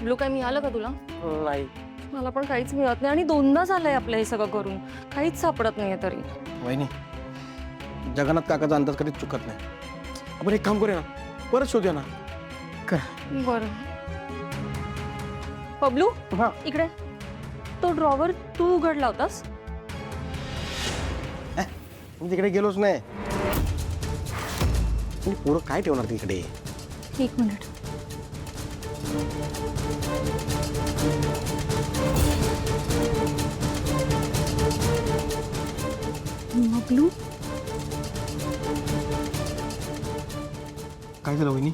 Blue काय मिळालं का तुला? नाही. मला पण काहीच मिळत नाही आणि दोनदा झालंय आपलं हे सगळं करून, काहीच सापडत नाहीये तरी. वहिनी, जगन्नाथ काकाचा अंदाज कधीच चुकत नाही. आपण एक काम करूया ना, परत शोधूया ना. काय? बरं. बबलू, हा. इकडे. तो ड्रॉवर तू उघडला होतास? मी तिकडे गेलोच नाही. आणि पोरं काय ठेवणार तिकडे? एक मिनिट. बबलू, काय झालं वहिनी?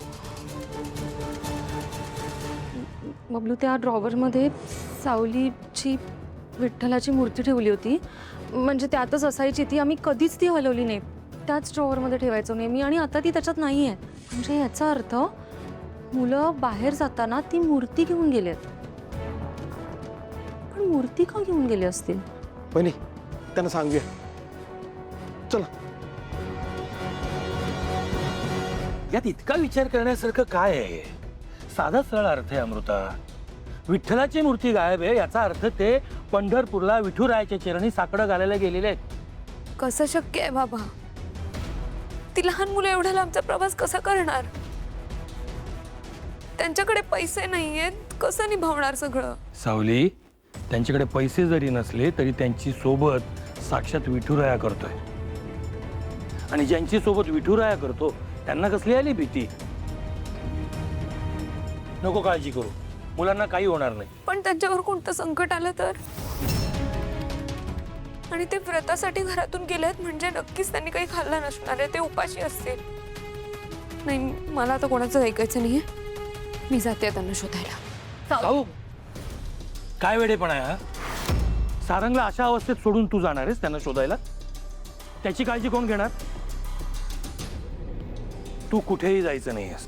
बबलू, त्या ड्रॉवरमध्ये सावलीची विठ्ठलाची मूर्ती ठेवली होती. म्हणजे त्यातच असायची ती. आम्ही कधीच ती हलवली नाही. त्याच ड्रॉवरमध्ये ठेवायचो नेहमी आणि आता ती त्याच्यात नाही आहे. म्हणजे याचा अर्थ मुलं बाहेर जाताना ती मूर्ती घेऊन गेलेत. पण मूर्ती का घेऊन गेली असतील? वहिनी, त्यांना सांगूया. चला. यात इतका विचार करण्यासारखं काय आहे? साधा सरळ अर्थ आहे अमृता. विठ्ठलाची मूर्ती गायब आहे याचा अर्थ ते पंढरपूरला विठुरायाच्या चरणी साकडं घालायला गेलेले आहेत. कसं शक्य आहे बाबा? ती लहान मुलं एवढा लांबचा प्रवास कसा करणार? त्यांच्याकडे पैसे नाहीयेत, कसं निभावणार सगळं? सावली, त्यांच्याकडे पैसे जरी नसले तरी त्यांची सोबत साक्षात विठुराया करतोय. आणि ज्यांची सोबत विठुराया करतो त्यांना कसली आली भीती? नको काळजी करू, मुलांना काही होणार नाही. पण त्यांच्यावर कोणतं संकट आलं तर? आणि ते व्रतासाठी घरातून गेलेत म्हणजे नक्कीच त्यांनी काही खाल्लं नसणार आहे. ते उपाशी असतील. नाही, मला आता कोणाचं ऐकायचं नाहीये. मी जाते त्यांना शोधायला. जाऊ. काय वेडेपणा आहे हा? सारंगला अशा अवस्थेत सोडून तू जाणार आहेस त्यांना शोधायला? त्याची काळजी कोण घेणार? तू कुठेही जायचं नाहीयेस.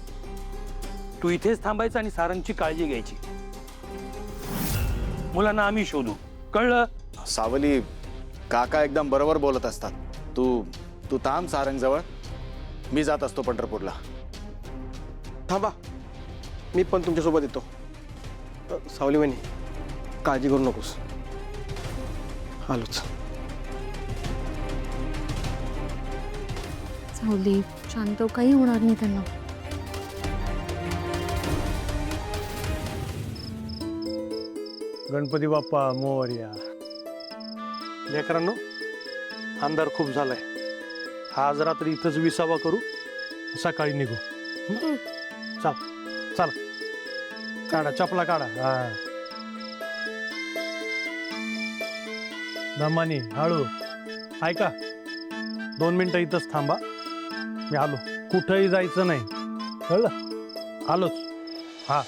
तू इथेच थांबायचं आणि सारंगची काळजी घ्यायची. मुलांना आम्ही शोधू, कळलं? सावली, काका एकदम बरोबर बोलत असतात. तू थांब सारंग जवळ. मी जात असतो पंढरपूरला. थांबा, मी पण तुमच्यासोबत येतो. सावली वहिनी, काळजी करू नकोस. आलोच. सावली, शांत, काही होणार नाही त्यांना. गणपती बाप्पा मोरया. लेकरांनो, अंधार खूप झालाय. आज रात्री इथंच विसावा करू, सकाळी निघू. चल चला, काढा चपला, काढा. हा, दमानी हळू. ऐका, 2 मिनिटं इथंच थांबा. मी आलो. कुठंही जायचं नाही, कळलं? आलोच. हा.